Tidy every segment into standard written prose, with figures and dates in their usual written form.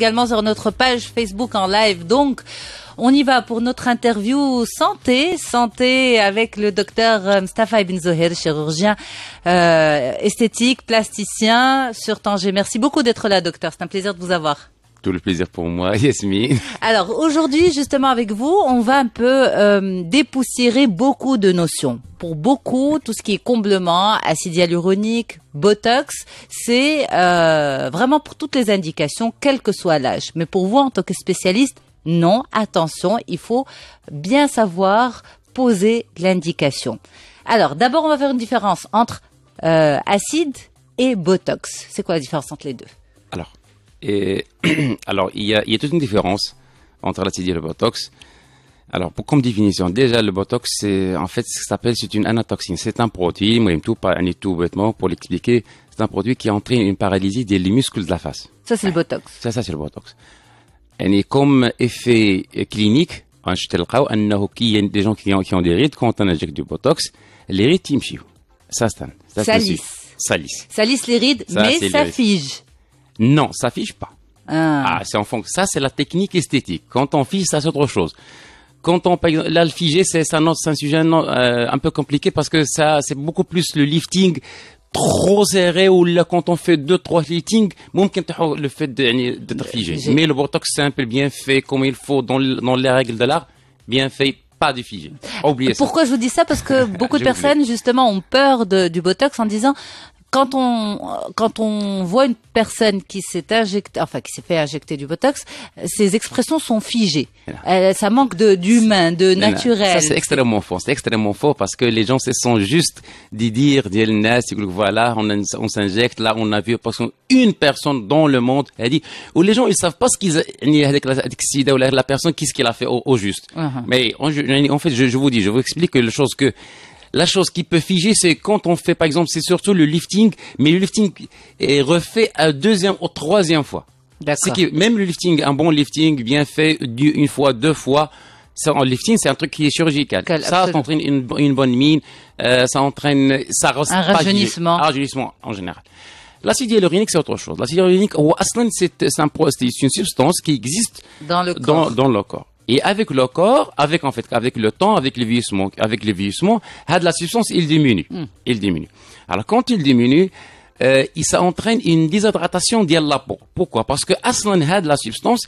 également sur notre page Facebook en live. Donc, on y va pour notre interview santé avec le docteur Mustafa Ibn Zoher, chirurgien esthétique, plasticien sur Tanger. Merci beaucoup d'être là, docteur. C'est un plaisir de vous avoir. Tout le plaisir pour moi, Yasmine. Alors aujourd'hui, justement avec vous, on va un peu dépoussiérer beaucoup de notions. Pour beaucoup, tout ce qui est comblement, acide hyaluronique, botox, c'est vraiment pour toutes les indications, quel que soit l'âge. Mais pour vous, en tant que spécialiste, non, attention, il faut bien savoir poser l'indication. Alors d'abord, on va faire une différence entre acide et botox. C'est quoi la différence entre les deux? Alors, il y a toute une différence entre l'acide et le botox. Alors, comme définition, déjà, le botox, c'est, en fait, ce que ça s'appelle, c'est une anatoxine. C'est un produit, moi, tout bêtement, pour l'expliquer, c'est un produit qui entraîne une paralysie des muscles de la face. Ça, c'est le botox. Ça, c'est le botox. Et comme effet clinique, il y a des gens qui ont des rides, quand on injecte du botox, les rides, ils ça lisse les rides, mais ça fige. Non, ça fige pas. C'est en fond. Ça, c'est la technique esthétique. Quand on fige, ça c'est autre chose. Quand on, là, le figer, c'est un sujet un peu compliqué parce que ça, c'est beaucoup plus le lifting trop serré ou là, quand on fait 2-3 liftings, le fait d'être figé. Mais le botox, c'est un peu bien fait comme il faut dans les règles de l'art. Bien fait, pas de figé. Oubliez ça. Pourquoi je vous dis ça? Parce que beaucoup de personnes, justement, ont peur du botox en disant, quand on voit une personne qui s'est fait injecter du botox, ses expressions sont figées. Ça manque d'humain, de naturel. Ça, c'est extrêmement faux. C'est extrêmement faux parce que les gens se sont juste dire, voilà, on s'injecte, là, on a vu une personne dans le monde, elle dit, où les gens, ils savent pas ce qu'ils, avec la personne, qu'est-ce qu'il a fait au juste. Mais, en fait, je vous explique la chose qui peut figer, c'est quand on fait, par exemple, c'est surtout le lifting, mais le lifting est refait à deuxième ou troisième fois. D'accord. Même le lifting, un bon lifting bien fait une fois, 2 fois, ça, en lifting, c'est un truc qui est chirurgical. Ça entraîne une bonne mine, ça entraîne, ça reste un rajeunissement. Un rajeunissement en général. L'acide hyaluronique, c'est autre chose. L'acide hyaluronique, c'est une substance qui existe dans le corps. Et avec le corps, avec le temps, avec le vieillissement, la substance, il diminue. Alors, quand il diminue, ça entraîne une déshydratation de la peau. Pourquoi? Parce que, la substance,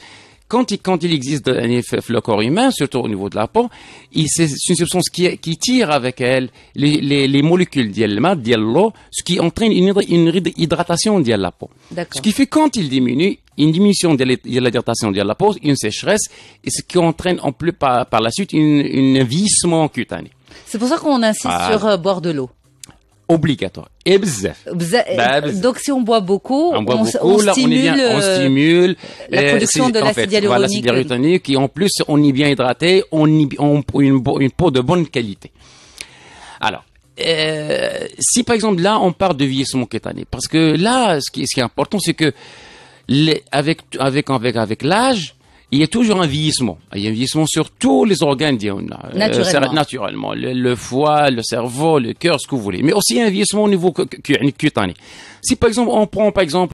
quand il existe dans le corps humain, surtout au niveau de la peau, c'est une substance qui tire avec elle les molécules de l'eau, ce qui entraîne une hydratation de la peau. Ce qui fait quand il diminue, une diminution de l'hydratation de la peau, une sécheresse, et ce qui entraîne en plus par la suite un vieillissement cutané. C'est pour ça qu'on insiste sur boire de l'eau. Obligatoire. Et donc si on boit beaucoup, on stimule la production de l'acide hyaluronique. L'acide hyaluronique et en plus on est bien hydraté, on une peau de bonne qualité. Alors, si par exemple là on parle de vieillissement cutané, parce que là ce qui est important c'est que avec l'âge, il y a toujours un vieillissement. Il y a un vieillissement sur tous les organes, naturellement. Le foie, le cerveau, le cœur, ce que vous voulez. Mais aussi un vieillissement au niveau cutané. Si par exemple, on prend par exemple